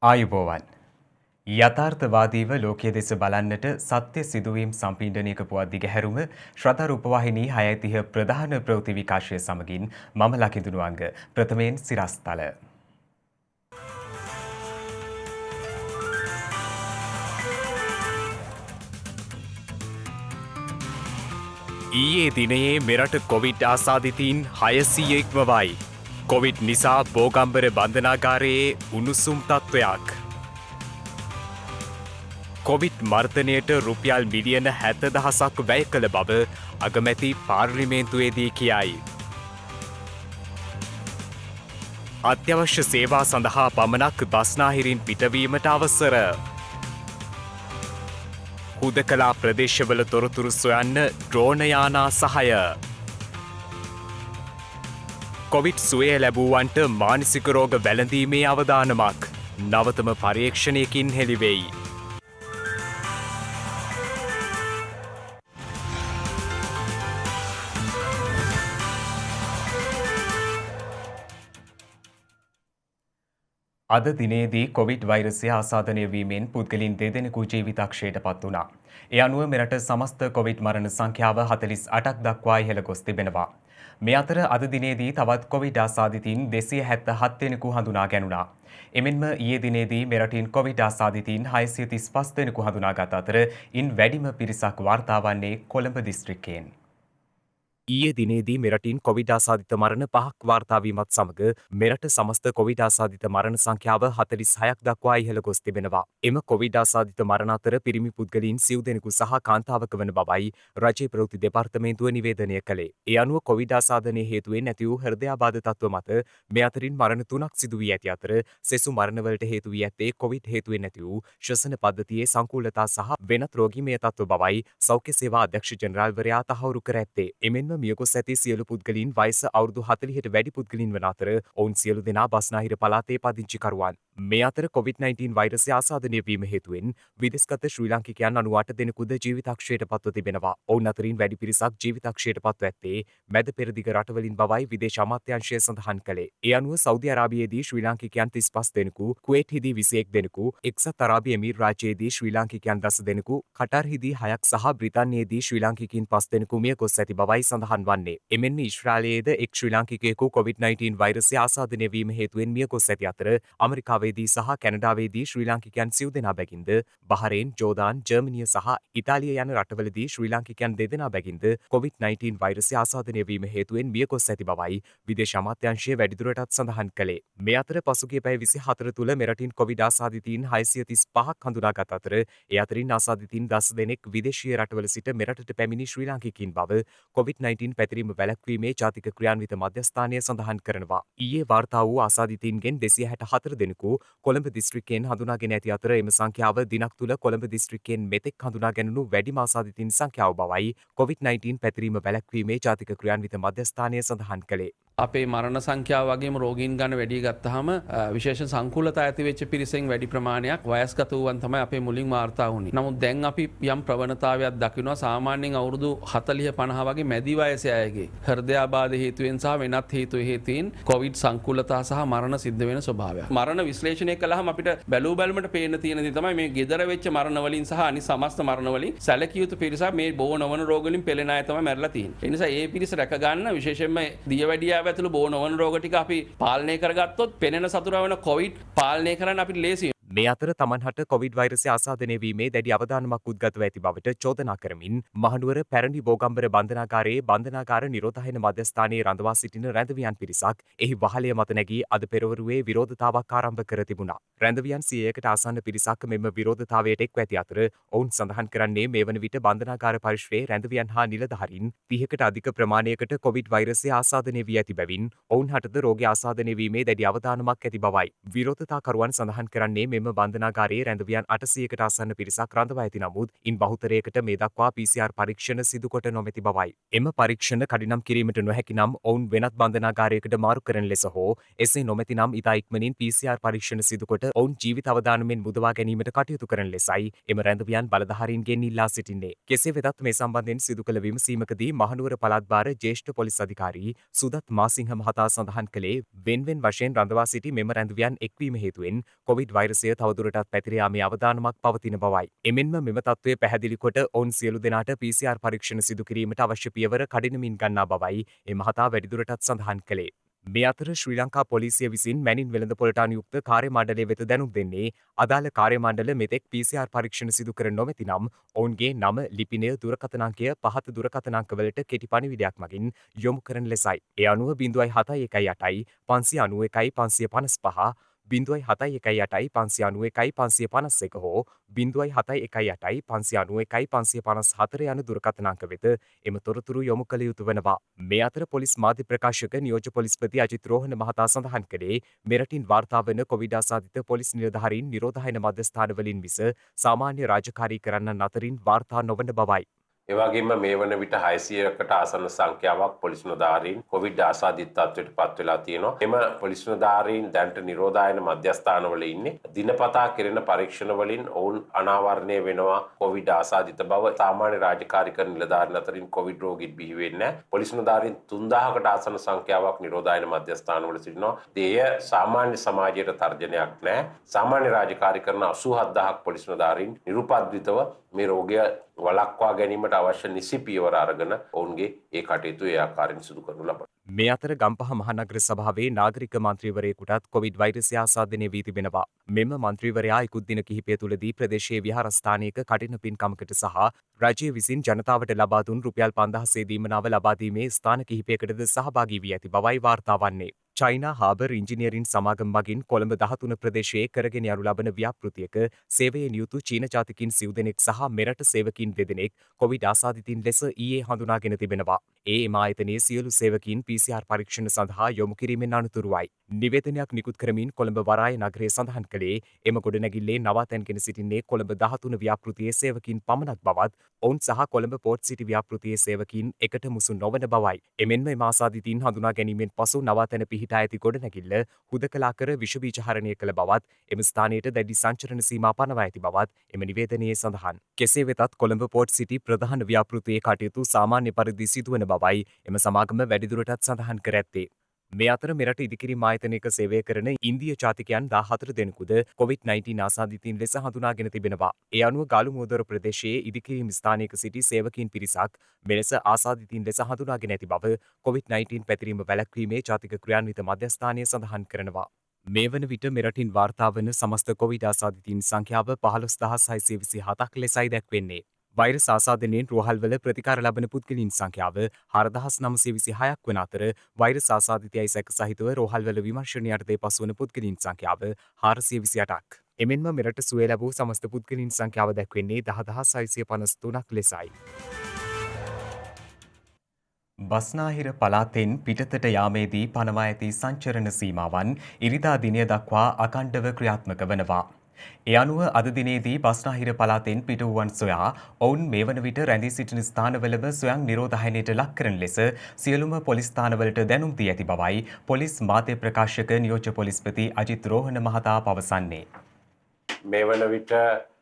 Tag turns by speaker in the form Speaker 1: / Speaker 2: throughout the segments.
Speaker 1: ආයුබෝවන්. යථාර්ථවාදීව ලෝකයේ දෙස බලන්නට සත්‍ය සිදුවීම් සම්පීඩනයක පුවත් දිගහැරුම ශ්‍රද්ධා රූපවාහිනී 6:30 ප්‍රධාන ප්‍රවෘත්ති විකාශය සමගින් මම ලකිඳුනුවංග ප්‍රථමයෙන් සිරස්තල. ඊයේ දිනයේ මෙරට කොවිඩ් ආසාදිතයින් 600 ඉක්මවයි. කොවිඩ් නිසා බෝගම්බර බන්ධනාගාරයේ උණුසුම් තත්ත්වයක්. කොවිඩ් මර්ධනයට රුපියල් මිලියන 70,000ක් වැය කළ බව අගමැති පාර්ලිමේන්තුවේදී කියයි. අත්‍යවශ්‍ය සේවා සඳහා පමණක් බස්නාහිරින් පිටවීමට අවසර. හුදකලා ප්‍රදේශවල තොරතුරු සොයන්න ඩ්‍රෝන යානා සහය. කොවිඩ් සුවය ලැබූවන්ට මානසික රෝග වැළඳීමේ අවදානමක් නවතම පරීක්ෂණයකින් හෙළිවෙයි. අද දිනේදී කොවිඩ් වෛරසය ආසාදනය වීමෙන් පුද්ගලින් දෙදෙනෙකු ජීවිතක්ෂයට පත් වුණා. ඒ අනුව මෙරට සමස්ත කොවිඩ් මරණ සංඛ්‍යාව 48ක් දක්වා ඉහළ ගොස් තිබෙනවා. මේ අතර අද දිනේදී තවත් කොවිඩ් ආසාදිතයින් 277 දෙනෙකු හඳුනා ගැනුණා. එමෙන්ම ඊයේ දිනේදී මෙරටින් කොවිඩ් ආසාදිතයින් 635 දෙනෙකු හඳුනාගත් අතර ඉන් වැඩිම පිරිසක් වාර්තා වන්නේ කොළඹ දිස්ත්‍රික්කයෙන්. ඊයේ දිනේදී මෙරටින් කොවිඩ් ආසාදිත මරණ 5ක් වාර්තා වීමත් සමග මෙරට සමස්ත කොවිඩ් ආසාදිත මරණ සංඛ්‍යාව 46ක් දක්වා ඉහළ ගොස් තිබෙනවා. එම කොවිඩ් ආසාදිත මරණ අතර පිරිමි පුද්ගලයන් 90 දෙනෙකු සහ කාන්තාවක වන බවයි රජයේ ප්‍රවෘත්ති දෙපාර්තමේන්තුව නිවේදනය කළේ. ඒ අනුව කොවිඩ් ආසාදනයේ හේතුවෙන් ඇති වූ හෘදයාබාධ තත්ත්ව මත මේ අතරින් මරණ 3ක් සිදු වී ඇති අතර සෙසු මරණවලට හේතු වී ඇත්තේ කොවිඩ් හේතුවෙන් ඇති වූ ශ්වසන පද්ධතියේ සංකූලතා සහ වෙනත් රෝගීමය තත්ත්ව බවයි සෞඛ්‍ය සේවා අධ්‍යක්ෂ ජෙනරාල්වරයා තහවුරු කර ඇත්තේ. එමෙන්ම මියගොස් ඇති සියලු පුද්ගලයන් වයස අවුරුදු 40ට වැඩි පුද්ගලයන් වන අතර ඔවුන් සියලු දෙනා බස්නාහිර පළාතේ පදිංචිකරුවන්. මේ අතර COVID-19 වෛරසය ආසාදනය වීම හේතුවෙන් විදෙස්ගත ශ්‍රී ලාංකිකයන් 98 දෙනෙකුද ජීවිතක්ෂයට පත්ව තිබෙනවා. ඔවුන් අතරින් වැඩි පිරිසක් ජීවිතක්ෂයට පත්ව ඇත්තේ මැද පෙරදිග රටවලින් බවයි විදේශ අමාත්‍යාංශය සඳහන් කළේ. ඒ අනුව සෞදි අරාබියේදී ශ්‍රී ලාංකිකයන් 35 දෙනෙකු, කුවේට්හිදී 21 දෙනෙකු, එක්සත් අරාබි එමිරාජ්‍යයේදී ශ්‍රී ලාංකිකයන් 10 දෙනෙකු, කටාර්හිදී 6ක් සහ බ්‍රිතාන්‍යයේදී ශ්‍රී ලාංකිකයින් 5 දෙනෙකු මිය ගොස් ඇති බවයි සඳහන් වන්නේ. එමෙන්ම ඊශ්‍රායලයේද එක් ශ්‍රී ලාංකිකයෙකු COVID-19 වෛරසය ආසාදනය වීම හේතුවෙන් මිය ගොස් ඇති අතර ඇමරිකාවේදී සහ කැනඩාවේදී ශ්‍රී ලාංකිකයන් 30 දෙනා බැගින්ද බහරේන්, ජෝර්දාන්, ජර්මනිය සහ ඉතාලිය යන රටවලදී ශ්‍රී ලාංකිකයන් 2 දෙනා බැගින්ද COVID-19 වෛරසය ආසාදනය වීම හේතුවෙන් මිය ගොස් ඇති බවයි විදේශ අමාත්‍යාංශය වැඩිදුරටත් සඳහන් කළේ. මේ අතර පසුගිය පැය 24 තුළ මෙරටින් කොවිඩ් ආසාදිතයින් 635ක් හඳුනාගත් අතර ඒ අතරින් ආසාදිතයින් 10 දෙනෙක් විදේශීය රටවල සිට මෙරටට පැමිණි ශ්‍රී ලාංකිකයින් බව COVID-19 පැතිරීම වැළැක්වීමේ ජාතික ක්‍රියාන්විත මධ්‍යස්ථානය සඳහන් කරනවා. ඊයේ වාර්තා වූ ආසාදිතයින්ගෙන් 264 දෙනෙකු කොළඹ දිස්ත්‍රික්කයෙන් හඳුනාගෙන ඇති අතර එම සංඛ්‍යාව දිනක් තුළ කොළඹ දිස්ත්‍රික්කයෙන් මෙතෙක් හඳුනා ගැනුණු වැඩිම ආසාදිතයින් සංඛ්‍යාව බවයි COVID-19 පැතිරීම වැළැක්වීමේ ජාතික ක්‍රියාන්විත මධ්‍යස්ථානය සඳහන් කළේ.
Speaker 2: අපේ මරණ සංඛ්‍යාව වගේම රෝගීන් ගන්න වැඩි ගත්තාම විශේෂ සංකූලතා ඇති වෙච්ච පිරිසෙන් වැඩි ප්‍රමාණයක් වයස්ගත වූවන් තමයි අපේ මුලින් වාර්තා වුණේ. නමුත් දැන් අපි යම් ප්‍රවණතාවයක් දකිනවා සාමාන්‍යයෙන් අවුරුදු 40 50 වගේ මැදි වයසේ අයගේ හෘදයාබාධ හේතුවෙන් සහ වෙනත් හේතු හේතුයින් කොවිඩ් සංකූලතා සහ මරණ සිද්ධ වෙන ස්වභාවයක්. මරණ විශ්ලේෂණය කළාම අපිට බැලූ බැලමට පේන්න තියෙන දේ තමයි මේ gedara වෙච්ච මරණ වලින් සහ අනිත් සමස්ත මරණ වලින් සැලකිය යුතු පිරිසක් මේ බෝ නොවන රෝග වලින් පෙළෙන අය තමයි මැරලා තියෙන්නේ. ඒ නිසා ඒ පිරිස රැක ගන්න විශේෂයෙන්ම දියවැඩියාව ඇතුළු බෝ නොවන රෝග ටික අපි පාලනය කරගත්තොත් පෙනෙන සතුරා වෙන කොවිඩ් පාලනය කරන්න අපිට ලේසියි.
Speaker 1: මේ අතර තමන්හට කොවිඩ් වෛරසය ආසාදනය වීමේ දැඩි අවධානමක් උද්ගතව ඇති බවට චෝදනා කරමින් මහනුවර පැරණි බෝගම්බර බන්ධනාගාරයේ බන්ධනාගාර නිරෝධායන මධ්‍යස්ථානයේ රඳවා සිටින රැඳවියන් පිරිසක් එහි වහලය මත නැගී අද පෙරවරුවේ විරෝධතාවක් ආරම්භ කර තිබුණා. රැඳවියන් 100කට ආසන්න පිරිසක් මෙම විරෝධතාවයට එක්ව ඇති අතර ඔවුන් සඳහන් කරන්නේ මේ වන විට බන්ධනාගාර පරිශ්‍රයේ රැඳවියන් හා නිලධාරීන් 30කට අධික ප්‍රමාණයකට කොවිඩ් වෛරසය ආසාදනය වී ඇති බැවින් ඔවුන්හටද රෝගය ආසාදනය වීමේ දැඩි අවධානමක් ඇති බවයි. විරෝධතාකරුවන් සඳහන් කරන්නේ මෙම බන්ධනාගාරයේ රැඳවියන් 800කට ආසන්න පිරිසක් රඳවා ඇති නමුත් ඉන් බහුතරයකට මේ දක්වා PCR පරීක්ෂණ සිදු කොට නොමැති බවයි. එම පරීක්ෂණ කඩිනම් කිරීමට නොහැකි නම් ඔවුන් වෙනත් බන්ධනාගාරයකට මාරු කරන ලෙස හෝ එසේ නොමැති නම් ඉතා ඉක්මනින් PCR පරීක්ෂණ සිදු කොට ඔවුන් ජීවිත අවදානමෙන් මුදවා ගැනීමට කටයුතු කරන ලෙසයි එම රැඳවියන් බලධාරීන්ගෙන් ඉල්ලා සිටින්නේ. කෙසේ වෙතත් මේ සම්බන්ධයෙන් සිදු කළ විමසීමකදී මහනුවර පළාත් භාර ජ්‍යෙෂ්ඨ පොලිස් අධිකාරී සුදත් මාසිංහ මහතා සඳහන් කළේ වෙන්වෙන් වශයෙන් රඳවා සිටි මෙම රැඳවියන් එක්වීම හේතුවෙන් කොවිඩ් වෛරසය තවදුරටත් පැතිර යාමේ අවදානමක් පවතින බවයි. එමෙන්ම මෙම තත්ත්වය පැහැදිලි කොට ඔවුන් සියලු දෙනාට PCR පරීක්ෂණ සිදු කිරීමට අවශ්‍ය පියවර කඩිනමින් ගන්නා බවයි ඒ මහතා වැඩිදුරටත් සඳහන් කළේ. මේ අතර ශ්‍රී ලංකා පොලිසිය විසින් මැනින් වෙළඳපොළට අනුයුක්ත කාර්ය මණ්ඩලය වෙත දැනුම් දෙන්නේ අදාළ කාර්ය මණ්ඩල මෙතෙක් PCR පරීක්ෂණ සිදු කර නොමැති නම් ඔවුන්ගේ නම ලිපිනය දුරකථන අංකය පහත දුරකථන අංකවලට කෙටි පණිවිඩයක් මගින් යොමු කරන ලෙසයි. ඒ අනුව 0.71 591 555 0.71 591 551 හෝ 0.71 591 554 යන දුරකථන අංක වෙත එම තොරතුරු යොමු කළ යුතු වනවා. මේ අතර පොලිස් මාධ්‍ය ප්‍රකාශක නියෝජ්‍ය පොලිස්පති අජිත් රෝහණ මහතා සඳහන් කළේ මෙරටින් වාර්තා වන කොවිඩ් ආසාදිත පොලිස් නිලධාරීන් නිරෝධායන මධ්‍යස්ථානවලින් මිස සාමාන්‍ය රාජකාරී කරන්නන් අතරින් වාර්තා නොවන බවයි.
Speaker 3: එවැගේම මේ වන විට 600කට ආසන්න සංඛ්‍යාවක් පොලිස් නිලධාරීන් කොවිඩ් ආසාදිත තත්ත්වයට පත් වෙලා තියෙනවා. එම පොලිස් නිලධාරීන් දැනට නිරෝධායන මධ්‍යස්ථානවල ඉන්නේ. දිනපතා කෙරෙන පරීක්ෂණ වලින් ඔවුන් අනාවරණය වෙනවා කොවිඩ් ආසාදිත බව. සාමාන්‍ය රාජකාරී කරන නිලධාරීන් අතරින් කොවිඩ් රෝගීන් බිහි වෙන්නේ නැහැ. පොලිස් නිලධාරීන් 3000කට ආසන්න සංඛ්‍යාවක් නිරෝධායන මධ්‍යස්ථානවල සිටිනවා. එය සාමාන්‍ය සමාජයට තර්ජනයක් නැහැ. සාමාන්‍ය රාජකාරී කරන 87000ක් පොලිස් නිලධාරීන් නිරුපද්‍රිතව මේ රෝගය වළක්වා ගැනීමට අවශ්‍ය නිසි පියවර අරගෙන ඔවුන්ගේ ඒ කටයුතු ඒ ආකාරයෙන් සිදු කරනු ලබනවා.
Speaker 1: මේ අතර ගම්පහ මහනගර සභාවේ නාගරික මන්ත්‍රීවරයෙකුටත් කොවිඩ් වෛරසය ආසාදනය වී තිබෙනවා. මෙම මන්ත්‍රීවරයා ඉකුත් දින කිහිපය තුළදී ප්‍රදේශයේ විහාරස්ථානයක කටින පින්කමකට සහ රජය විසින් ජනතාවට ලබා දුන් රුපියල් 5000 දීමනාව ලබා දීමේ ස්ථාන කිහිපයකටද සහභාගී වී ඇති බවයි වාර්තා වන්නේ. චයිනා හාබර් ඉංජිනේරින් සමාගම් මගින් කොළඹ 13 ප්‍රදේශයේ කරගෙන යනු ලබන ව්‍යාපෘතියක සේවයේ නියුතු චීන ජාතිකින් සිව් දෙනෙක් සහ මෙරට සේවකීන් දෙදෙනෙක් කොවිඩ් ආසාදිතින් ලෙස ඊයේ හඳුනාගෙන තිබෙනවා. එම ආයතනයේ සියලු සේවකීන් PCR පරීක්ෂණ සඳහා යොමු කිරීමෙන් අනතුරුවයි. නිවේදනයක් නිකුත් කරමින් කොළඹ වරාය නගරය සඳහන් කළේ එම ගොඩනැගිල්ලේ නවාතැන්ගෙන සිටින්නේ කොළඹ 13 ව්‍යාපෘතියේ සේවකීන් පමණක් බවත් ඔවුන් සහ කොළඹ පෝර්ට් සිටි ව්‍යාපෘතියේ සේවකීන් එකට මුසු නොවන බවයි. එමෙන්ම එම ආසාදිතීන් හඳුනා ගැනීමෙන් පසු නවාතැන පිහිටා ඇති ගොඩනැගිල්ල හුදකලා කර විෂ බීජ හරණය කළ බවත් එම ස්ථානයට දැඩි සංචරණ සීමා පනවා ඇති බවත් එම නිවේදනයේ සඳහන්. කෙසේ වෙතත් කොළඹ පෝර්ට් සිටි ප්‍රධාන ව්‍යාපෘතියේ කටයුතු සාමාන්‍ය පරිදි සිදුවන බවයි එම සමාගම වැඩිදුරටත් සඳහන් කර ඇත්තේ. මේ අතර මෙරට ඉදිකිරීම් ආයතනයක සේවය කරන ඉන්දිය ජාතිකයන් 14 දෙනෙකුද COVID-19 ආසාදිතයින් ලෙස හඳුනාගෙන තිබෙනවා. ඒ අනුව ගාලුමුවදොර ප්‍රදේශයේ ඉදිකිරීම් ස්ථානයක සිටි සේවකීන් පිරිසක් මෙලෙස ආසාදිතයින් ලෙස හඳුනාගෙන ඇති බව COVID-19 පැතිරීම වැළැක්වීමේ ජාතික ක්‍රියාන්විත මධ්‍යස්ථානය සඳහන් කරනවා. මේ වන විට මෙරටින් වාර්තා වන සමස්ත කොවිඩ් ආසාදිතයින් සංඛ්‍යාව 15627ක් ලෙසයි දැක්වෙන්නේ. වෛරස් ආසාදනයෙන් රෝහල්වල ප්‍රතිකාර ලබන පුද්ගලයන් සංඛ්‍යාව 4926ක් වන අතර වෛරස් ආසාදිතයයි සැක සහිතව රෝහල්වල විමර්ශනය යටතේ පසුවන පුද්ගලයන් සංඛ්‍යාව 428ක්. එමෙන්ම මෙරට සුවය ලැබූ සමස්ත පුද්ගලයන් සංඛ්‍යාව දැක්වෙන්නේ 10653ක් ලෙසයි. බස්නාහිර පළාතෙන් පිටතට යාමේදී පනවා ඇති සංචරණ සීමාවන් ඉරිදා දිනය දක්වා අඛණ්ඩව ක්‍රියාත්මක වනවා. ඒ අනුව අද දිනේදී බස්නාහිර පළාතෙන් පිටවුවන් සොයා ඔවුන් මේ වන විට රැඳී සිටින ස්ථානවලම ස්වයං නිරෝධායනයට ලක් කරන ලෙස සියලුම පොලිස් ස්ථානවලට දැනුම් දී ඇති බවයි පොලිස් මාධ්‍ය ප්‍රකාශක නියෝජ්‍ය පොලිස්පති අජිත් රෝහණ මහතා පවසන්නේ.
Speaker 3: මේ වන විට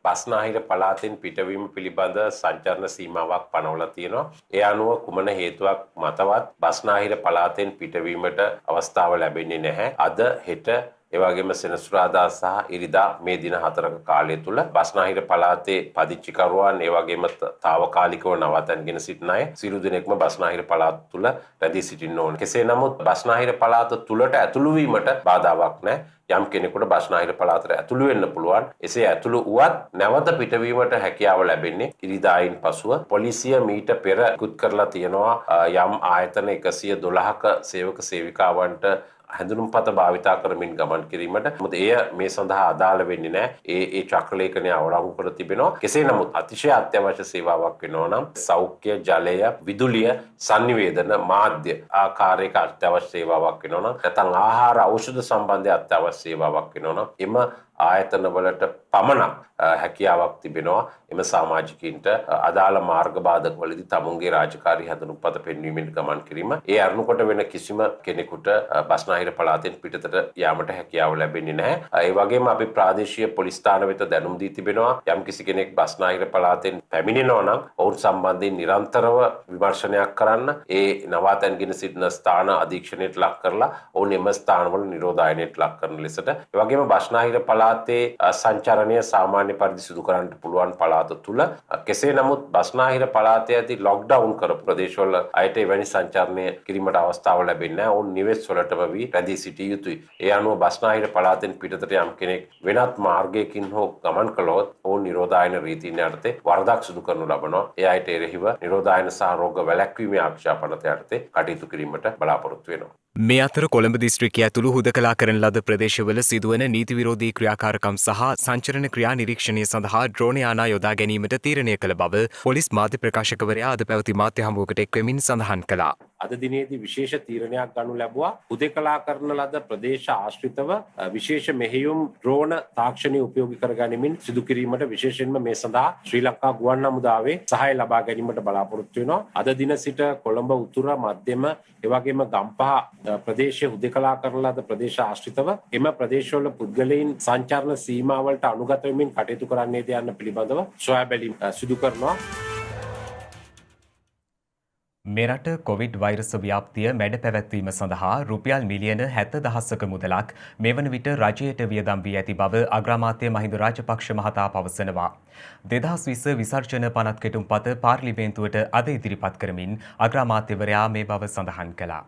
Speaker 3: බස්නාහිර පළාතෙන් පිටවීම පිළිබඳ සංචරණ සීමාවක් පනවලා තියෙනවා. ඒ අනුව කුමන හේතුවක් මතවත් බස්නාහිර පළාතෙන් පිටවීමට අවස්ථාව ලැබෙන්නේ නැහැ. අද හෙට එවැගේම සෙනසුරාදා සහ ඉරිදා මේ දින 4ක කාලය තුල බස්නාහිර පළාතේ පදිංචිකරුවන් එවැගේම తాවකාලිකව නවතන්ගෙන සිටින අය සියලු දෙනෙක්ම බස්නාහිර පළාත තුල රැඳී සිටින්න ඕන. කෙසේ නමුත් බස්නාහිර පළාත තුලට ඇතුළු වීමට බාධාවක් නැහැ. යම් කෙනෙකුට බස්නාහිර පළාතට ඇතුළු වෙන්න පුළුවන්. එසේ ඇතුළු වුවත් නැවත පිටවීමට හැකියාව ලැබෙන්නේ ඉරිදායින් පසුව. පොලිසිය මීට පෙර ඉක්ුත් කරලා තියෙනවා යම් ආයතන 112ක සේවක සේවිකාවන්ට හැඳුනුම්පත භාවිතා කරමින් ගමන් කිරීමට. මොකද එය මේ සඳහා අදාළ වෙන්නේ නැහැ. ඒ චක්‍රලේඛනය අවලංගු කර තිබෙනවා. කෙසේ නමුත් අතිශය අත්‍යවශ්‍ය සේවාවක් වෙනවා නම් සෞඛ්‍ය, ජලය, විදුලිය, sannivedana, මාධ්‍ය ආකාරයක අත්‍යවශ්‍ය සේවාවක් වෙනවා නම් නැත්නම් ආහාර ඖෂධ සම්බන්ධ අත්‍යවශ්‍ය සේවාවක් වෙනවා නම් එම ආයතනවලට පමණක් හැකියාවක් තිබෙනවා එම සමාජිකයින්ට අදාළ මාර්ග බාධක වලදී තමුන්ගේ රාජකාරී හැඳුනුම්පත පෙන්වීමෙන් ගමන් කිරීම. ඒ අරුණුකොට වෙන කිසිම කෙනෙකුට බස්නාහිර පළාතෙන් පිටතට යාමට හැකියාව ලැබෙන්නේ නැහැ. ඒ වගේම අපි ප්‍රාදේශීය පොලිස් ස්ථාන වෙත දැනුම් දී තිබෙනවා යම් කිසි කෙනෙක් බස්නාහිර පළාතෙන් පැමිණෙනවා නම් ඔවුන් සම්බන්ධයෙන් නිරන්තරව විමර්ශනයක් කරන්න ඒ නවාතැන්ගෙන සිටින ස්ථාන අධීක්ෂණයට ලක් කරලා ඔවුන් එම ස්ථානවල නිරෝධායනයට ලක් කරන ලෙසට. ඒ වගේම බස්නාහිර පළාත පළාතේ සංචරණය සාමාන්‍ය පරිදි සිදු කරන්නට පුළුවන් පළාත තුල කෙසේ නමුත් බස්නාහිර පළාතේ ඇති ලොක්ඩවුන් කරපු ප්‍රදේශවල අයට එවැනි සංචරණය කිරීමට අවස්ථාව ලැබෙන්නේ නැහැ. ඔවුන් නිවෙස් වලටම වී රැඳී සිටිය යුතුයි. ඒ අනුව බස්නාහිර පළාතෙන් පිටතට යම් කෙනෙක් වෙනත් මාර්ගයකින් හෝ ගමන් කළොත් ඔවුන් නිරෝධායන රීතීන් යටතේ වරදක් සිදු කරනු ලබනවා. ඒ අයට එරෙහිව නිරෝධායන සහ රෝග වැළැක්වීමේ ආරක්ෂා පනත යටතේ කටයුතු කිරීමට බලාපොරොත්තු වෙනවා.
Speaker 1: මේ අතර කොළඹ දිස්ත්‍රික්කය ඇතුළු හුදකලා කරන ලද ප්‍රදේශවල සිදුවන නීති විරෝධී ක්‍රියාකාරකම් සහ සංචරණ ක්‍රියා නිරීක්ෂණය සඳහා ඩ්‍රෝන යානා යොදා ගැනීමට තීරණය කළ බව පොලිස් මාධ්‍ය ප්‍රකාශකවරයා අද පැවති මාධ්‍ය හමුවකට එක්වෙමින් සඳහන් කළා.
Speaker 3: අද දිනේදී විශේෂ තීරණයක් ගනු ලැබුවා. හුදකලා කරන ලද ප්‍රදේශ ආශ්‍රිතව විශේෂ මෙහෙයුම් ඩ්‍රෝන තාක්ෂණය උපයෝගී කර ගැනීමෙන් සිදු කිරීමට විශේෂයෙන්ම මේ සඳහා ශ්‍රී ලංකා ගුවන් හමුදාවේ සහාය ලබා ගැනීමට බලාපොරොත්තු වෙනවා. අද දින සිට කොළඹ උතුර මධ්‍යම එවැගේම ගම්පහ ප්‍රදේශයේ හුදකලා කරන ලද ප්‍රදේශ ආශ්‍රිතව එම ප්‍රදේශවල පුද්ගලයන් සංචාරණ සීමාවලට අනුගත වෙමින් කටයුතු කරන්නේද යන්න පිළිබඳව සොයා බැලීම සිදු කරනවා.
Speaker 1: මෙරට කොවිඩ් වෛරස ව්‍යාප්තිය මැඩ පැවැත්වීම සඳහා රුපියල් මිලියන 70,000ක මුදලක් මෙවන විට රජයට වියදම් වී ඇති බව අග්‍රාමාත්‍ය මහින්ද රාජපක්ෂ මහතා පවසනවා. 2020 විසර්ජන පනත් කෙටුම්පත පාර්ලිමේන්තුවට අද ඉදිරිපත් කරමින් අග්‍රාමාත්‍යවරයා මේ බව සඳහන් කළා.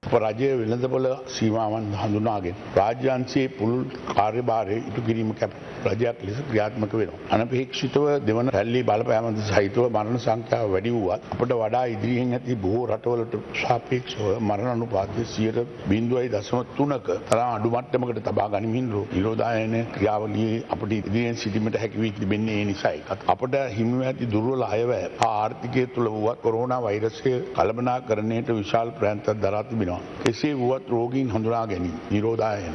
Speaker 4: රජය වෙළඳපොළ සීමාවන් හඳුනාගෙන රාජ්‍යංශයේ පුළුල් කාර්යභාරය ඉටු කිරීම කැප රජයක් ලෙස ක්‍රියාත්මක වෙනවා. අනපේක්ෂිතව දෙවන රැල්ලේ බලපෑමද සහිතව මරණ සංඛ්‍යාව වැඩි වුවත් අපට වඩා ඉදිරියෙන් ඇති බොහෝ රටවලට සාපේක්ෂව මරණ අනුපාතය 0.3ක තරම් අඩු මට්ටමකට තබා ගනිමින් නිරෝධායන ක්‍රියාවලියේ අපට ඉදිරියෙන් සිටීමට හැකි වී තිබෙන්නේ ඒ නිසායි. අපට හිමිව ඇති දුර්වල අයවැය ආර්ථිකය තුළ වුවත් කොරෝනා වෛරසය කළමනාකරණයට විශාල ප්‍රයත්නයක් දරා තිබෙනවා. එසේ වුවත් රෝගීන් හඳුනා ගැනීම, නිරෝධායන,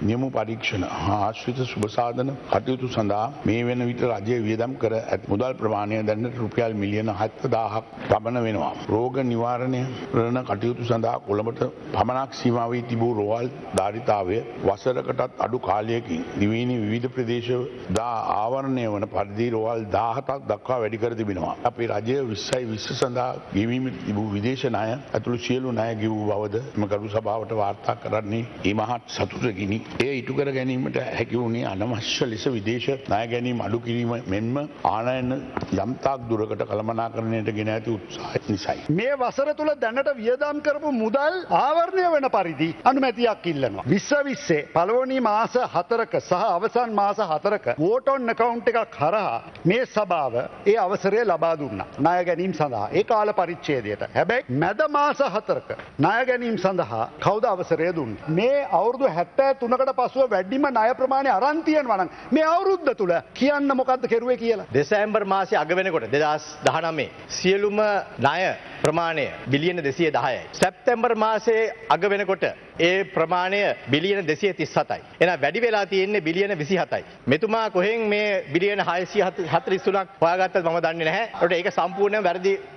Speaker 4: නියම පරීක්ෂණ හා ආශ්‍රිත සුබ සාධන කටයුතු සඳහා මේ වෙන විට රජය වියදම් කර ඇති මුදල් ප්‍රමාණය දැනට රුපියල් මිලියන 70,000ක් පමණ වෙනවා. රෝග නිවාරණය කරන කටයුතු සඳහා කොළඹට පමණක් සීමා වී තිබූ රෝහල් ධාරිතාවය වසරකටත් අඩු කාලයකින් දිවයිනේ විවිධ ප්‍රදේශ දා ආවරණය වන පරිදි රෝහල් 17ක් දක්වා වැඩි කර තිබෙනවා. අපේ රජය 2020 සඳහා ගෙවීමේ තිබූ විදේශ ණය ඇතුළු සියලු ණය ගෙවූ බවද ගරු සභාවට වාර්තා කරන්නේ ඒ මහත් සතුටකිනි. එය ඉටු කර ගැනීමට හැකි වුණේ අනවශ්‍ය ලෙස විදේශ ණය ගැනීම අඩු කිරීම මෙන්ම ආනයන යම්තාක් දුරකට කළමනාකරණයට ගෙන ඇති උත්සාහය නිසායි.
Speaker 5: මේ වසර තුල දැනට වියදම් කරපු මුදල් ආවරණය වෙන පරිදි අනුමැතියක් ඉල්ලනවා. 2020 පළවෙනි මාස 4ක සහ අවසන් මාස 4ක වෝට් ඔන් account එකක් හරහා මේ සභාව ඒ අවසරය ලබා දුන්නා. ණය ගැනීම සඳහා ඒ කාල පරිච්ඡේදයට. හැබැයි මැද මාස 4ක ණය ගැනීම සඳහා කවුද අවසරය දුන්නේ? මේ අවුරුදු 73කට පසුව වැඩිම ණය ප්‍රමාණය අරන් තියෙනවා නම් මේ අවුරුද්ද තුල කියන්න මොකද්ද කෙරුවේ කියලා.
Speaker 6: දෙසැම්බර් මාසයේ අග වෙනකොට 2019 සියලුම ණය ප්‍රමාණය බිලියන 210යි. සැප්තැම්බර් මාසයේ අග වෙනකොට ඒ ප්‍රමාණය බිලියන 237යි. එහෙනම් වැඩි වෙලා තියෙන්නේ බිලියන 27යි. මෙතුමා කොහෙන් මේ බිලියන 643ක් හොයාගත්තද මම දන්නේ නැහැ. ඒකට ඒක සම්පූර්ණයෙන්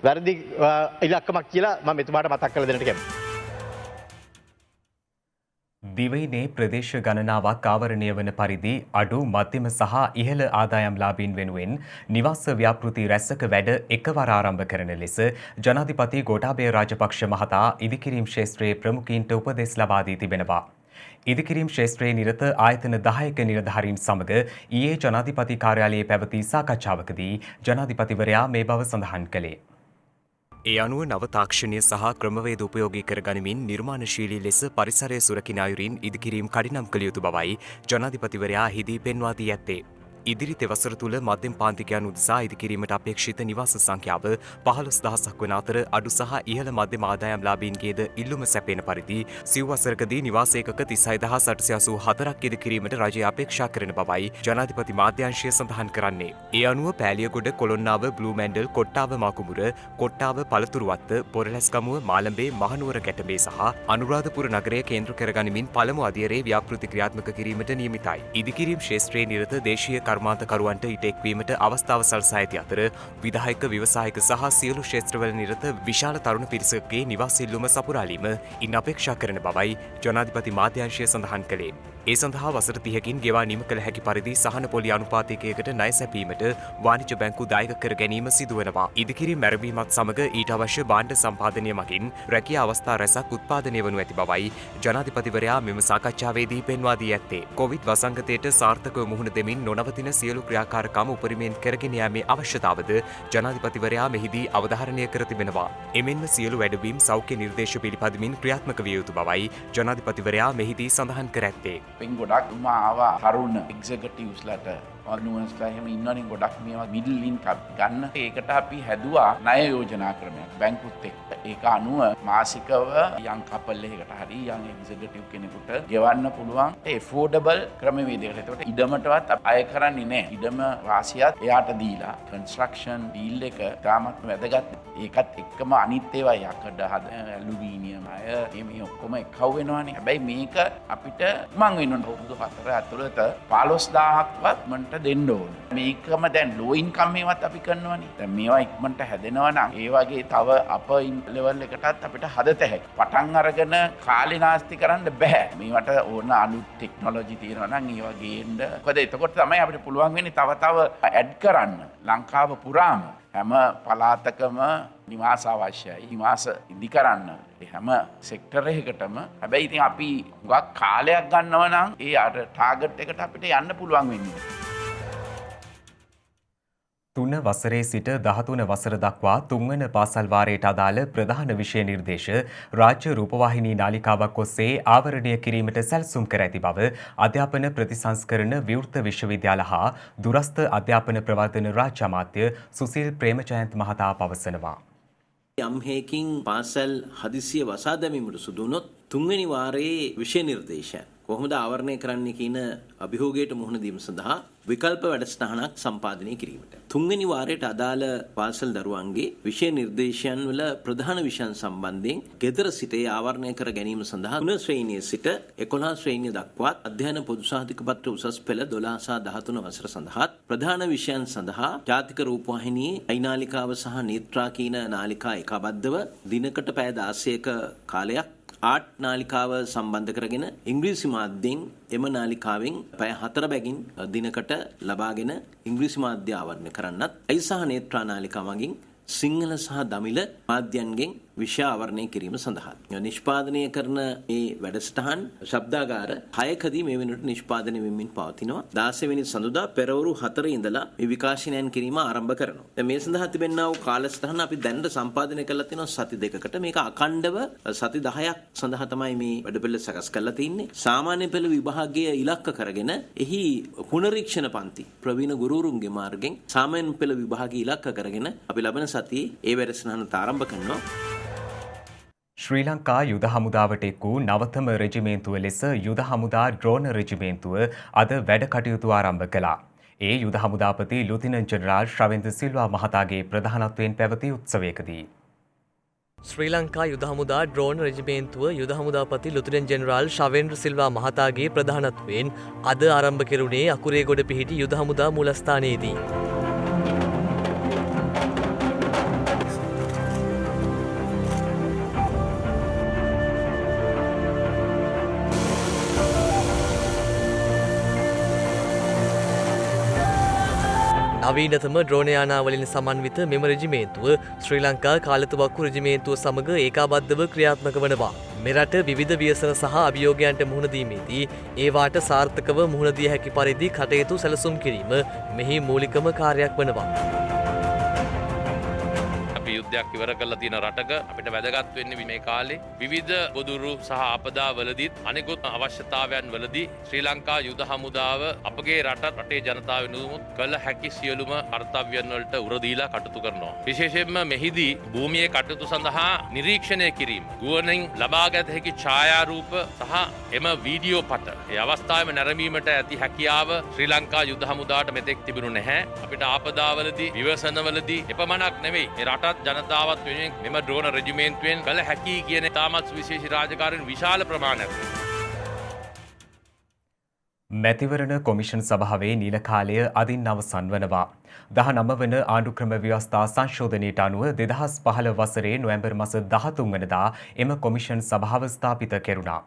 Speaker 6: වැරදි ඉලක්කමක් කියලා මම මෙතුමාට මතක් කරලා දෙන්නට කැමතියි.
Speaker 1: දිවයිනේ ප්‍රදේශ ගණනාවක් ආවරණය වන පරිදි අඩු මධ්‍යම සහ ඉහළ ආදායම්ලාභීන් වෙනුවෙන් නිවාස ව්‍යාපෘති රැසක වැඩ එකවර ආරම්භ කරන ලෙස ජනාධිපති ගෝඨාභය රාජපක්ෂ මහතා ඉදිකිරීම් ක්ෂේත්‍රයේ ප්‍රමුඛයින්ට උපදෙස් ලබා දී තිබෙනවා. ඉදිකිරීම් ක්ෂේත්‍රයේ නිරත ආයතන 10ක නිලධාරීන් සමග ඊයේ ජනාධිපති කාර්යාලයේ පැවති සාකච්ඡාවකදී ජනාධිපතිවරයා මේ බව සඳහන් කළේ. ඒ අනුව නව තාක්ෂණය සහ ක්‍රමවේද උපයෝගී කර ගනිමින් නිර්මාණශීලී ලෙස පරිසරය සුරකින අයුරින් ඉදිකිරීම් කඩිනම් කළ යුතු බවයි ජනාධිපතිවරයා හිදී පෙන්වා දී ඇත්තේ. ඉදිරි තෙවසර තුළ මධ්‍යම පාන්තිකයන් උදෙසා ඉදිකිරීමට අපේක්ෂිත නිවාස සංඛ්‍යාව 15,000ක් වන අතර අඩු සහ ඉහළ මධ්‍යම ආදායම්ලාභීන්ගේද ඉල්ලුම සැපෙන පරිදි සිව්වසරකදී නිවාස ඒකක 36,884ක් ඉදිකිරීමට රජය අපේක්ෂා කරන බවයි ජනාධිපති මාධ්‍යංශය සඳහන් කරන්නේ. ඒ අනුව පෑලියගොඩ, කොළොන්නාව, බ්ලූ මැන්ඩල්, කොට්ටාව මාකුමුර, කොට්ටාව පළතුරුවත්ත, පොරලැස්කමුව, මාලඹේ, මහනුවර කැටඹේ සහ අනුරාධපුර නගරය කේන්ද්‍ර කරගනිමින් පළමු අදියරේ ව්‍යාපෘති ක්‍රියාත්මක කිරීමට නියමිතයි. ඉදිකිරීම් ක්ෂේත්‍රයේ නිරත දේශීය කර්මාන්තකරුවන්ට ඊට එක්වීමට අවස්ථාව සලසා ඇති අතර විධායක ව්‍යවසායක සහ සියලු ක්ෂේත්‍රවල නිරත විශාල තරුණ පිරිසකගේ නිවාස ඉල්ලුම සපුරාලීම ඉන් අපේක්ෂා කරන බවයි ජනාධිපති මාධ්‍යංශය සඳහන් කළේ. ඒ සඳහා වසර 30කින් ගෙවා නිම කළ හැකි පරිදි සහන පොලි අනුපාතයකයකට ණය සැපීමට වාණිජ්‍ය බැංකු දායක කර ගැනීම සිදුවනවා. ඉදිකිරීම් මැරවීමත් සමග ඊට අවශ්‍ය භාණ්ඩ සම්පාදනය මගින් රැකියා අවස්ථා රැසක් උත්පාදනය වනු ඇති බවයි ජනාධිපතිවරයා මෙම සාකච්ඡාවේදී පෙන්වා දී ඇත්තේ. කොවිඩ් වසංගතයට සාර්ථකව මුහුණ දෙමින් නොනවතින සියලු ක්‍රියාකාරකම් උපරිමයෙන් කරගෙන යාමේ අවශ්‍යතාවද ජනාධිපතිවරයා මෙහිදී අවධාරණය කර තිබෙනවා. එමෙන්ම සියලු වැඩවීම් සෞඛ්‍ය නිර්දේශ පිළිපදමින් ක්‍රියාත්මක විය යුතු බවයි ජනාධිපතිවරයා මෙහිදී සඳහන් කර ඇත්තේ.
Speaker 7: පින් ගොඩක් ආවා තරුණ එක්සිකියුටිව්ස්ලට ඔර්ගනයිසේෂන්ස්ලා එහෙම ඉන්නවනේ ගොඩක් මේවා මිඩල් ඉන්කම් ගන්න. ඒකට අපි හැදුවා ණය යෝජනා ක්‍රමයක් බැංකුත් එක්ක. ඒක අනුව මාසිකව යම් කපල් එකකට හරි යම් එක්සිකියුටිව් කෙනෙකුට ගෙවන්න පුළුවන් ඒෆෝඩබල් ක්‍රමවේදයකට. ඒකට ඉඩමටවත් අය කරන්නේ නැහැ. ඉඩම වාසියත් එයාට දීලා කන්ස්ට්‍රක්ෂන් ඩීල් එක තාමත් වැදගත්. ඒකත් එක්කම අනිත් ඒවා යකඩ හද ඇලුමිනියම් අය මේ ඔක්කොම එකව වෙනවනේ. හැබැයි මේක අපිට මං වෙනවනේ අවුරුදු 4 ඇතුළත 15000ක්වත් මන්ට දෙන්න ඕන. මේකම දැන් ලෝ ඉන්කම් මේවත් අපි කරනවනේ. දැන් මේවා ඉක්මනට හැදෙනවා නම් ඒ වගේ තව අප ලෙවල් එකටත් අපිට හදත හැකියි. පටන් අරගෙන කාලේ නාස්ති කරන්න බෑ. මේවට ඕන අලුත් ටෙක්නොලොජි තියෙනවා නම් ඒවා ගේන්න. මොකද එතකොට තමයි අපිට පුළුවන් වෙන්නේ තව ඇඩ් කරන්න. ලංකාව පුරාම හැම පළාතකම නිවාස අවශ්‍යයි. නිවාස ඉදි කරන්න හැම සෙක්ටර් එකකටම. හැබැයි ඉතින් අපි හුඟක් කාලයක් ගන්නව නම් ඒ අර ටාගට් එකට අපිට යන්න පුළුවන් වෙන්නේ.
Speaker 1: 3 වසරේ සිට 13 වසර දක්වා 3 වන පාසල් වාරයට අදාළ ප්‍රධාන විෂය නිර්දේශ රාජ්‍ය රූපවාහිනී නාලිකාවක් ඔස්සේ ආවරණය කිරීමට සැලසුම් කර ඇති බව අධ්‍යාපන ප්‍රතිසංස්කරණ විවෘත විශ්වවිද්‍යාල හා දුරස්ථ අධ්‍යාපන ප්‍රවර්ධන රාජ්‍ය අමාත්‍ය සුසිල් ප්‍රේමජයන්ත මහතා පවසනවා.
Speaker 8: යම් හේකින් පාසල් හදිසිය වසා දැමීමට සිදු වුණොත් 3 වෙනි වාරයේ විෂය නිර්දේශය කොහොමද ආවරණය කරන්න කියන අභියෝගයට මුහුණ දීම සඳහා විකල්ප වැඩසටහනක් සම්පාදනය කිරීමට 3 වෙනි වාරයට අදාළ පාසල් දරුවන්ගේ විෂය නිර්දේශයන් වල ප්‍රධාන විෂයන් සම්බන්ධයෙන් ගෙදර සිට ආවරණය කර ගැනීම සඳහා 3 ශ්‍රේණිය සිට 11 ශ්‍රේණිය දක්වා අධ්‍යයන පොදු සහතික පත්‍ර උසස් පෙළ 12 සහ 13 වසර සඳහා ප්‍රධාන විෂයන් සඳහා ජාතික රූපවාහිනියේ අයිනාලිකාව සහ නේත්‍රා කීන නාලිකා එකබද්ධව දිනකට පැය 16ක කාලයක් ආට් නාලිකාව සම්බන්ධ කරගෙන ඉංග්‍රීසි මාධ්‍යයෙන් එම නාලිකාවෙන් පැය 4 බැගින් දිනකට ලබාගෙන ඉංග්‍රීසි මාධ්‍ය ආවරණය කරන්නත් අයි සහ නේත්‍රා නාලිකා මගින් සිංහල සහ දමිළ මාධ්‍යයන්ගෙන් විෂය ආවරණය කිරීම සඳහා නිෂ්පාදනය කරන මේ වැඩසටහන් ශබ්දාගාර 6කදී මේ වෙනකොට නිෂ්පාදනය වෙමින් පවතිනවා. 16 වෙනි සඳුදා පෙරවරු 4 ඉඳලා මේ විකාශනයන් කිරීම ආරම්භ කරනවා. දැන් මේ සඳහා තිබෙනා වූ කාලසටහන අපි දැනට සම්පාදනය කරලා තිනවා සති දෙකකට. මේක අඛණ්ඩව සති 10ක් සඳහා තමයි මේ වැඩපිළිවෙල සකස් කරලා තින්නේ. සාමාන්‍ය පෙළ විභාගයේ ඉලක්ක කරගෙන එහි පුනරීක්ෂණ පන්ති ප්‍රවීණ ගුරුවරුන්ගේ මාර්ගෙන් සාමාන්‍ය පෙළ විභාගයේ ඉලක්ක කරගෙන අපි ලබන සතියේ ඒ වැඩසටහන ආරම්භ කරනවා.
Speaker 1: ශ්‍රී ලංකා යුද හමුදාවට එක් වූ නවතම රෙජිමේන්තුව ලෙස යුද හමුදා ඩ්‍රෝන රෙජිමේන්තුව අද වැඩ කටයුතු ආරම්භ කළා. ඒ යුද හමුදාපති ලුතිනන්ට් ජෙනරාල් ශ්‍රවෙන්ද්‍ර සිල්වා මහතාගේ ප්‍රධානත්වයෙන් පැවති උත්සවයකදී
Speaker 9: ශ්‍රී ලංකා යුද හමුදා ඩ්‍රෝන් රෙජිමේන්තුව යුද හමුදාපති ලුතිනන්ට් ජෙනරාල් ශවෙන්ද්‍ර සිල්වා මහතාගේ ප්‍රධානත්වයෙන් අද ආරම්භ කෙරුණේ අකුරේගොඩ පිහිටි යුද හමුදා මූලස්ථානයේදී. නවීනතම ඩ්‍රෝන යානාවලින් සමන්විත මෙම රෙජිමේන්තුව ශ්‍රී ලංකා කාලතුවක්කු රෙජිමේන්තුව සමග ඒකාබද්ධව ක්‍රියාත්මක වනවා. මෙරට විවිධ ව්‍යසන සහ අභියෝගයන්ට මුහුණ දීමේදී ඒවාට සාර්ථකව මුහුණ දිය හැකි පරිදි කටයුතු සැලසුම් කිරීම මෙහි මූලිකම කාර්යයක් වනවා.
Speaker 2: යුද්ධයක් ඉවර කරලා තියෙන රටක අපිට වැදගත් වෙන්නේ මේ කාලේ විවිධ ගොදුරු සහ ආපදා වලදීත් අනෙකුත් අවශ්‍යතාවයන් වලදී ශ්‍රී ලංකා යුද හමුදාව අපගේ රටේ ජනතාව වෙනුවෙන් කළ හැකි සියලුම කර්තව්‍යයන් වලට උර දීලා කටයුතු කරනවා. විශේෂයෙන්ම මෙහිදී භූමියේ කටයුතු සඳහා නිරීක්ෂණය කිරීම, ගුවනින් ලබාගත හැකි ඡායාරූප සහ එම වීඩියෝ පට ඒ අවස්ථාවේම නැරඹීමට ඇති හැකියාව ශ්‍රී ලංකා යුද හමුදාවට මෙතෙක් තිබුණු නැහැ. අපිට ආපදාවලදී විවසනවලදී එපමණක් නෙවෙයි මේ රටත් ජනතාවත් වෙනුවෙන් මෙම ඩ්‍රෝන රෙජිමේන්තුවෙන් කළ හැකි කියන තාමත් විශේෂ රාජකාරීන් විශාල ප්‍රමාණයක්.
Speaker 1: මැතිවරණ කොමිෂන් සභාවේ නිල කාලය අදින් අවසන් වනවා. 19 වන ආණ්ඩුක්‍රම ව්‍යවස්ථා සංශෝධනයට අනුව 2015 වසරේ නොවැම්බර් මාස 13 වනදා එම කොමිෂන් සභාව ස්ථාපිත කෙරුණා.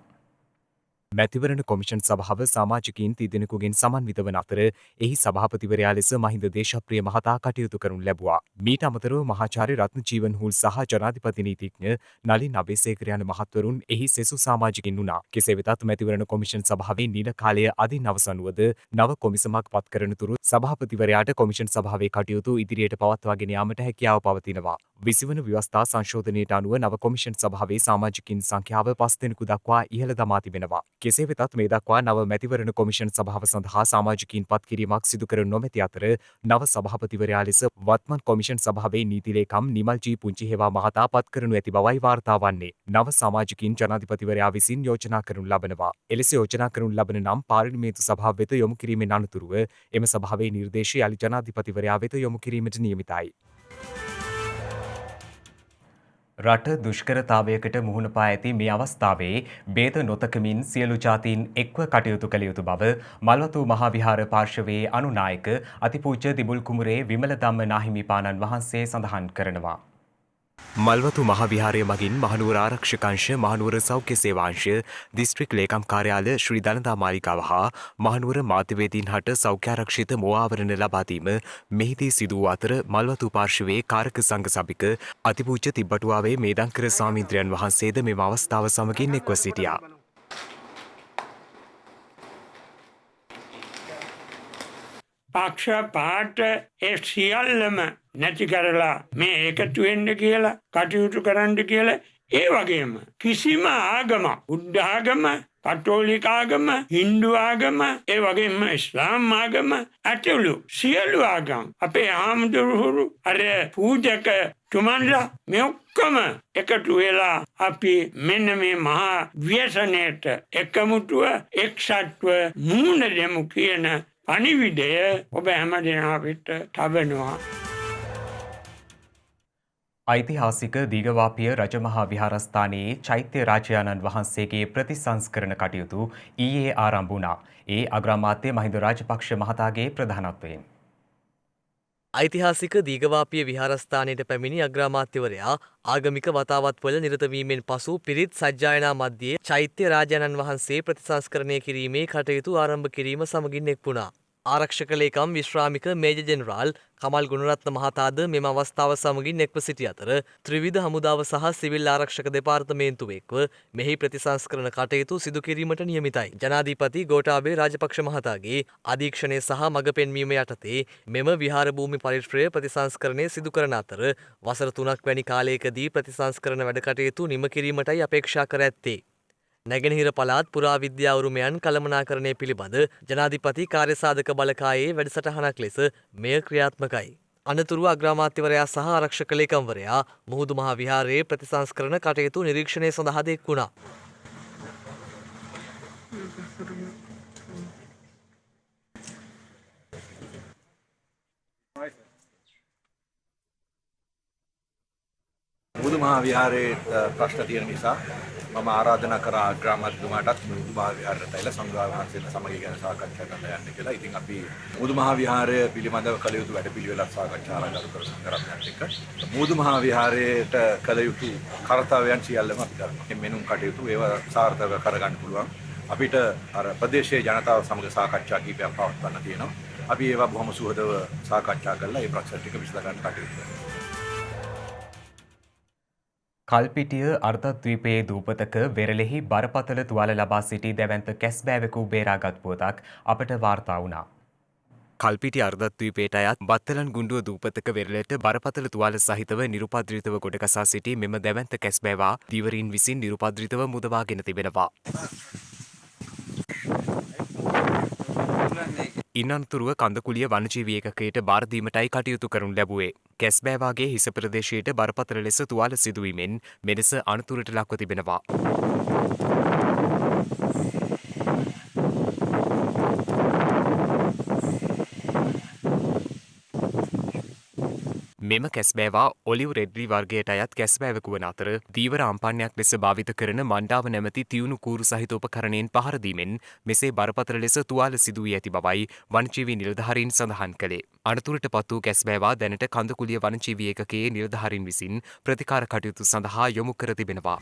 Speaker 1: මැතිවරණ කොමිෂන් සභාව සමාජිකයින් තිදෙනෙකුගෙන් සමන්විත වන අතර එහි සභාපතිවරයා ලෙස මහින්ද දේශප්‍රිය මහතා කටයුතු කරනු ලැබුවා. මීට අමතරව මහාචාර්ය රත්නජීවන් හුල් සහ ජනාධිපති නීතිඥ නලින් අබේසේකර යන මහත්වරුන් එහි සෙසු සමාජිකින් වුණා. කෙසේ වෙතත් මැතිවරණ කොමිෂන් සභාවේ නිල කාලය අදින් අවසන් වුවද නව කොමිසමක් පත් කරන තුරු සභාපතිවරයාට කොමිෂන් සභාවේ කටයුතු ඉදිරියට පවත්වාගෙන යාමට හැකියාව පවතිනවා. 20 වන ව්‍යවස්ථා සංශෝධනයට අනුව නව කොමිෂන් සභාවේ සමාජිකින් සංඛ්‍යාව 5 දෙනෙකු දක්වා ඉහළ දමා තිබෙනවා. කෙසේ වෙතත් මේ දක්වා නව මැතිවරණ කොමිෂන් සභාව සඳහා සමාජිකයින් පත් කිරීමක් සිදු කර නොමැති අතර නව සභාපතිවරයා ලෙස වත්මන් කොමිෂන් සභාවේ නීති ලේකම් නිමල්ජී පුංචිහෙවා මහතා පත් කරනු ඇති බවයි වාර්තා වන්නේ. නව සමාජිකයින් ජනාධිපතිවරයා විසින් යෝජනා කරනු ලබනවා. එලෙස යෝජනා කරනු ලබන නම් පාර්ලිමේන්තු සභාව වෙත යොමු කිරීමෙන් අනතුරුව එම සභාවේ නිර්දේශය යලි ජනාධිපතිවරයා වෙත යොමු කිරීමට නියමිතයි. රට දුෂ්කරතාවයකට මුහුණ පා ඇති මේ අවස්ථාවේ බේද නොතකමින් සියලු ජාතීන් එක්ව කටයුතු කළ යුතු බව මල්වතු මහාවිහාර පාර්ශවයේ අනුනායක අතිපූජ්‍ය දිබුල් කුමරේ විමල ධම්ම නාහිමිපාණන් වහන්සේ සඳහන් කරනවා. මල්වතු මහාවිහාරය මගින් මහනුවර ආරක්ෂකංශ මහනුවර සෞඛ්‍ය සේවාංශ දිස්ත්‍රික් ලේකම් කාර්යාලය ශ්‍රී දළදා මාලිගාව හා මහනුවර මාධ්‍යවේදීන් හට සෞඛ්‍යාරක්ෂිත මුවාවරණ ලබා දීම මෙහිදී සිදු වූ අතර මල්වතු පාර්ශවයේ කාරක සංඝ සභික අතිපූජ්‍ය තිබ්බටුවාවේ මේදංකර ස්වාමීන්ද්‍රයන් වහන්සේද මෙම අවස්ථාව සමගින් එක්ව සිටියා.
Speaker 10: පක්ෂ පාට ඒ සියල්ලම නැති කරලා මේ එකතු වෙන්න කියලා කටයුතු කරන්න කියලා ඒ වගේම කිසිම ආගමක් බුද්ධ ආගම කතෝලික ආගම හින්දු ආගම ඒ වගේම ඉස්ලාම් ආගම ඇතුළු සියලු ආගම් අපේ ආමතුරුහුරු අර පූජක තුමන්ලා මේ ඔක්කොම එකතු වෙලා අපි මෙන්න මේ මහා ව්‍යසනයට එකමුතුව එක්සත්ව මුහුණ දෙමු කියන පණිවිඩය ඔබ හැමදෙනා වෙත තබනවා.
Speaker 1: ඓතිහාසික දීඝවාපිය රජමහා විහාරස්ථානයේ චෛත්‍ය රාජයාණන් වහන්සේගේ ප්‍රතිසංස්කරණ කටයුතු ඊයේ ආරම්භ වුණා. ඒ අග්‍රාමාත්‍ය මහින්ද රාජපක්ෂ මහතාගේ ප්‍රධානත්වයෙන්.
Speaker 9: ඓතිහාසික දීඝවාපිය විහාරස්ථානයට පැමිණි අග්‍රාමාත්‍යවරයා ආගමික වතාවත්වල නිරතවීමෙන් පසු පිරිත් සජ්ජායනා මධ්‍යයේ චෛත්‍ය රාජාණන් වහන්සේ ප්‍රතිසංස්කරණය කිරීමේ කටයුතු ආරම්භ කිරීම සමගින් එක් වුණා. ආරක්ෂක ලේකම් විශ්‍රාමික මේජර් ජෙනරාල් කමල් ගුණරත්න මහතාද මෙම අවස්ථාව සමගින් එක්ව සිටි අතර ත්‍රිවිධ හමුදාව සහ සිවිල් ආරක්ෂක දෙපාර්තමේන්තුව එක්ව මෙහි ප්‍රතිසංස්කරණ කටයුතු සිදු කිරීමට නියමිතයි. ජනාධිපති ගෝඨාභය රාජපක්ෂ මහතාගේ අධීක්ෂණය සහ මඟ පෙන්වීම යටතේ මෙම විහාර භූමි පරිශ්‍රය ප්‍රතිසංස්කරණය සිදු කරන අතර වසර 3ක් වැනි කාලයකදී ප්‍රතිසංස්කරණ වැඩ කටයුතු නිම කිරීමටයි අපේක්ෂා කර ඇත්තේ. නැගෙනහිර පළාත් පුරාවිද්‍යා උරුමයන් කළමනාකරණය පිළිබඳ ජනාධිපති කාර්යසාධක බලකායේ වැඩසටහනක් ලෙස මෙය ක්‍රියාත්මකයි. අනතුරුව අග්‍රාමාත්‍යවරයා සහ ආරක්ෂක ලේකම්වරයා මුහුදු මහා විහාරයේ ප්‍රතිසංස්කරණ කටයුතු නිරීක්ෂණය සඳහා එක් වුණා.
Speaker 11: මුහුදු මහා විහාරයේ ප්‍රශ්න තියෙන නිසා මම ආරාධනා කරා අග්‍රාමාත්‍යතුමාටත් මුහුදු මහා විහාරයට ඇවිල්ලා සංඝයා වහන්සේලා සමග ගැන සාකච්ඡා කරන්න යන්න කියලා. ඉතින් අපි මුහුදු මහා විහාරය පිළිබඳව කළ යුතු වැඩපිළිවෙලක් සාකච්ඡා කරලා සංඝරත්නයත් එක්ක මුහුදු මහා විහාරයට කළ යුතු කාර්යයන් සියල්ලම අපි කරනවා. මෙනුම් කටයුතු ඒවා සාර්ථක කරගන්න පුළුවන්. අපිට අර ප්‍රදේශයේ ජනතාව සමග සාකච්ඡා කීපයක් පවත්වන්න තියෙනවා. අපි ඒවා බොහොම සුහදව සාකච්ඡා කරලා ඒ ප්‍රශ්න ටික විසඳ ගන්න කටයුතු කරනවා.
Speaker 1: කල්පිටිය අර්ධද්වීපයේ දූපතක වෙරළෙහි බරපතල තුවාල ලබා සිටි දැවැන්ත කැස්බෑවෙකු බේරාගත් පුවතක් අපට වාර්තා වුණා. කල්පිටි අර්ධද්වීපයට අයත් බත්තලන් ගුණ්ඩුව දූපතක වෙරළට බරපතල තුවාල සහිතව නිරුපද්‍රිතව ගොඩකසා සිටි මෙම දැවැන්ත කැස්බෑවා දීවරීන් විසින් නිරුපද්‍රිතව මුදවාගෙන තිබෙනවා. ඉන්නතුරුව කඳකුලිය වනජීවී ඒකකයට බාර දීමටයි කටයුතු කරනු ලැබුවේ. කැස්බෑවාගේ හිස ප්‍රදේශයට බරපතල ලෙස තුවාල සිදුවීමෙන් මෙලෙස අනතුරට ලක්ව තිබෙනවා. මෙම කැස්බෑවා ඔලිව් රෙඩ්ලි වර්ගයට අයත් කැස්බෑවක වන අතර දීවර අම්පානයක් ලෙස භාවිත කරන මණ්ඩාව නැමැති තියුණු කූරු සහිත උපකරණයෙන් පහර දීමෙන් මෙසේ බරපතල ලෙස තුවාල සිදු වී ඇති බවයි වනජීවී නිලධාරීන් සඳහන් කළේ. අනතුරට පත් වූ කැස්බෑවා දැනට කඳකුලිය වනජීවී ඒකකයේ නිලධාරීන් විසින් ප්‍රතිකාර කටයුතු සඳහා යොමු කර තිබෙනවා.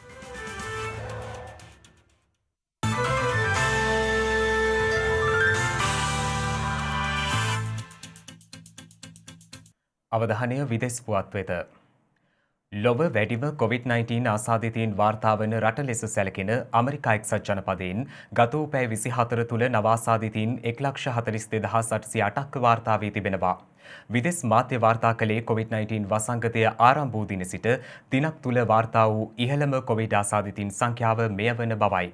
Speaker 1: අවධානය විදෙස් පුවත් වෙත. ලොව වැඩිම COVID-19 ආසාදිතයින් වාර්තා වන රට ලෙස සැලකෙන ඇමරිකා එක්සත් ජනපදයෙන් ගත වූ පැය 24 තුළ නව ආසාදිතයින් 1,42,808ක් වාර්තා වී තිබෙනවා. විදෙස් මාධ්‍ය වාර්තා කළේ COVID-19 වසංගතය ආරම්භ වූ දින සිට දිනක් තුළ වාර්තා වූ ඉහළම COVID ආසාදිතයින් සංඛ්‍යාව මෙය වන බවයි.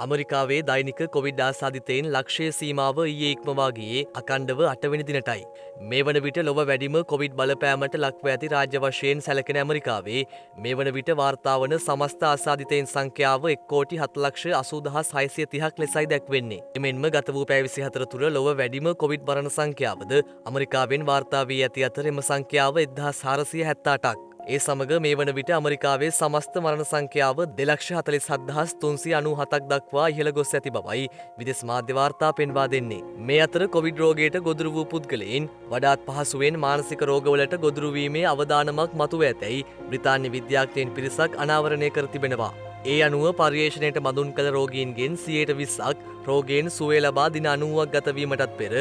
Speaker 9: අමරිකාවේ දෛනික කොවිඩ් ආසාදිතයින් ලක්ෂය සීමාව ඊයේ ඉක්මවා ගියේ අකණ්ඩව 8 වෙනි දිනටයි. මේ වන විට ලොව වැඩිම කොවිඩ් බලපෑමට ලක්ව ඇති රාජ්‍ය වශයෙන් සැලකෙන ඇමරිකාවේ මේ වන විට වාර්තා වන සමස්ත ආසාදිතයින් සංඛ්‍යාව 1,80,630ක් ලෙසයි දැක්වෙන්නේ. එමෙන්ම ගත වූ පැය 24 තුළ ලොව වැඩිම කොවිඩ් මරණ සංඛ්‍යාවද ඇමරිකාවෙන් වාර්තා වී ඇති අතර එම සංඛ්‍යාව 1,478ක්. ඒ සමග මේ වන විට ඇමරිකාවේ සමස්ත මරණ සංඛ්‍යාව 2,47,397ක් දක්වා ඉහළ ගොස් ඇති බවයි විදෙස් මාධ්‍ය වාර්තා පෙන්වා දෙන්නේ. මේ අතර කොවිඩ් රෝගයට ගොදුරු වූ පුද්ගලයන් වඩාත් පහසුවෙන් මානසික රෝගවලට ගොදුරු වීමේ අවදානමක් මතුව ඇතැයි බ්‍රිතාන්‍ය විද්‍යාඥයින් පිරිසක් අනාවරණය කර තිබෙනවා. ඒ අනුව පර්යේෂණයට මදුන් කළ රෝගීන්ගෙන් 20%ක් රෝගයෙන් සුවය ලබා දින 90ක් ගතවීමටත් පෙර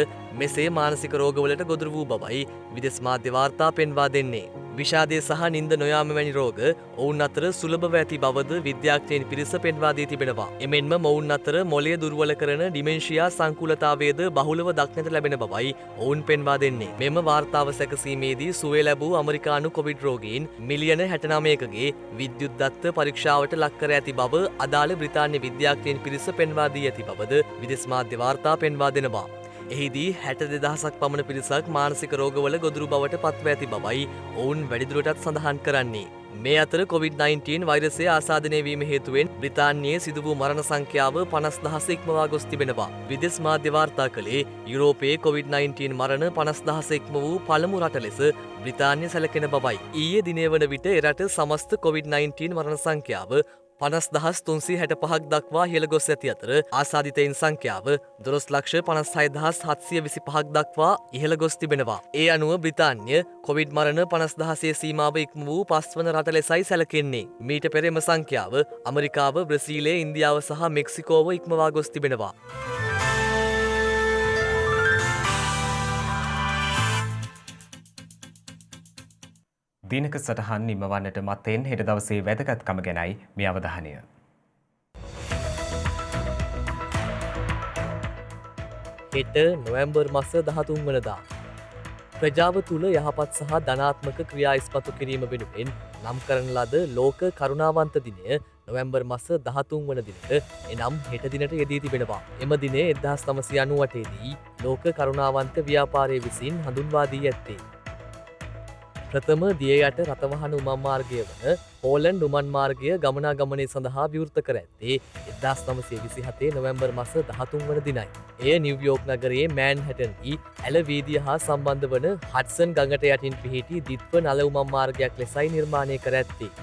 Speaker 9: මෙසේ මානසික රෝගවලට ගොදුරු වූ බවයි විදෙස් මාධ්‍ය වාර්තා පෙන්වා දෙන්නේ. විෂාදය සහ නින්ද නොයාම වැනි රෝග ඔවුන් අතර සුලභව ඇති බවද විද්‍යාඥයින් පිරිස පෙන්වා දී තිබෙනවා. එමෙන්ම මොවුන් අතර මොළය දුර්වල කරන ඩිමෙන්ෂියා සංකූලතාවයද බහුලව දක්නට ලැබෙන බවයි ඔවුන් පෙන්වා දෙන්නේ. මෙම වාර්තාව සැකසීමේදී සුවය ලැබූ ඇමරිකානු කොවිඩ් රෝගීන් මිලියන 69කගේ විද්‍යුත් දත්ත පරීක්ෂාවට ලක් කර ඇති බව අදාළ බ්‍රිතාන්‍ය විද්‍යාඥයින් පිරිස පෙන්වා දී ඇති බවද විදෙස් මාධ්‍ය වාර්තා පෙන්වා දෙනවා. එහිදී 62,000ක් පමණ පිරිසක් මානසික රෝගවල ගොදුරු බවට පත්ව ඇති බවයි ඔවුන් වැඩිදුරටත් සඳහන් කරන්නේ. මේ අතර COVID-19 වෛරසය ආසාදනය වීම හේතුවෙන් බ්‍රිතාන්‍යයේ සිදු වූ මරණ සංඛ්‍යාව 50,000 ඉක්මවා ගොස් තිබෙනවා. විදෙස් මාධ්‍ය වාර්තා කළේ යුරෝපයේ COVID-19 මරණ 50,000 ඉක්ම වූ පළමු රට ලෙස බ්‍රිතාන්‍ය සැලකෙන බවයි. ඊයේ දිනේ වන විට එරට සමස්ත COVID-19 මරණ සංඛ්‍යාව 50,365ක් දක්වා ඉහළ ගොස් ඇති අතර ආසාදිතයින් සංඛ්‍යාව 12,56,725ක් දක්වා ඉහළ ගොස් තිබෙනවා. ඒ අනුව බ්‍රිතාන්‍ය කොවිඩ් මරණ 50,000 සීමාව ඉක්ම වූ පස්වන රට ලෙසයි සැලකෙන්නේ. මීට පෙර එම සංඛ්‍යාව ඇමරිකාව, බ්‍රසීලය, ඉන්දියාව සහ මෙක්සිකෝව ඉක්මවා ගොස් තිබෙනවා.
Speaker 1: දිනක සටහන් නිමවන්නට මත්තෙන් හෙට දවසේ වැදගත්කම ගැනයි මේ අවධානය.
Speaker 9: හෙට නොවැම්බර් මාස 13 වනදා ප්‍රජාව තුළ යහපත් සහ ධනාත්මක ක්‍රියා ඉස්මතු කිරීම වෙනුවෙන් නම් කරන ලද ලෝක කරුණාවන්ත දිනය නොවැම්බර් මාස 13 වන දිනට එනම් හෙට දිනට යෙදී තිබෙනවා. එම දිනය 1998 දී ලෝක කරුණාවන්ත ව්‍යාපාරය විසින් හඳුන්වා දී ඇත්තේ. ප්‍රථම දිය යට රථවාහන උමං මාර්ගය වන හෝලන්ඩ් උමං මාර්ගය ගමනාගමනය සඳහා විවෘත කර ඇත්තේ 1927 නොවැම්බර් මාස 13 වන දිනයි. එය නිව්යෝර්ක් නගරයේ මෑන්හැටන්හි ඇල වීදිය හා සම්බන්ධ වන හඩ්සන් ගඟට යටින් පිහිටි දිත්ව නල උමං මාර්ගයක් ලෙසයි නිර්මාණය කර ඇත්තේ.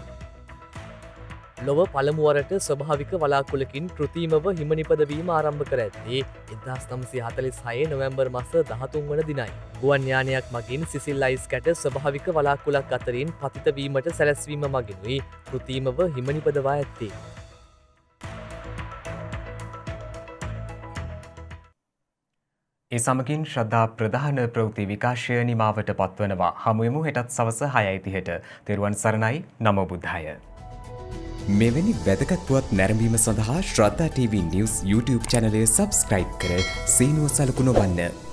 Speaker 9: ලොව පළමුවරට ස්වභාවික වලාකුළකින් කෘතිමව හිමනිපදවීම ආරම්භ කර ඇත්තේ 1946 නොවැම්බර් මාස 13 වන දිනයි. ගුවන් යානයක් මගින් සිසිල් අයිස් කැට ස්වභාවික වලාකුළක් අතරින් පතිත වීමට සැලැස්වීම මගිනුයි කෘතිමව හිමනිපදවා ඇත්තේ.
Speaker 1: ඒ සමගින් ශ්‍රද්ධා ප්‍රධාන ප්‍රවෘත්ති විකාශය නිමාවට පත්වනවා. හමුවෙමු හෙටත් සවස 6:30ට. තෙරුවන් සරණයි. නමෝ බුද්ධාය. මෙවැනි වැදගත් පුවත් නැරඹීම සඳහා ශ්‍රද්ධා TV News YouTube channel එක subscribe කර සීනුව සලකුණ වන්න.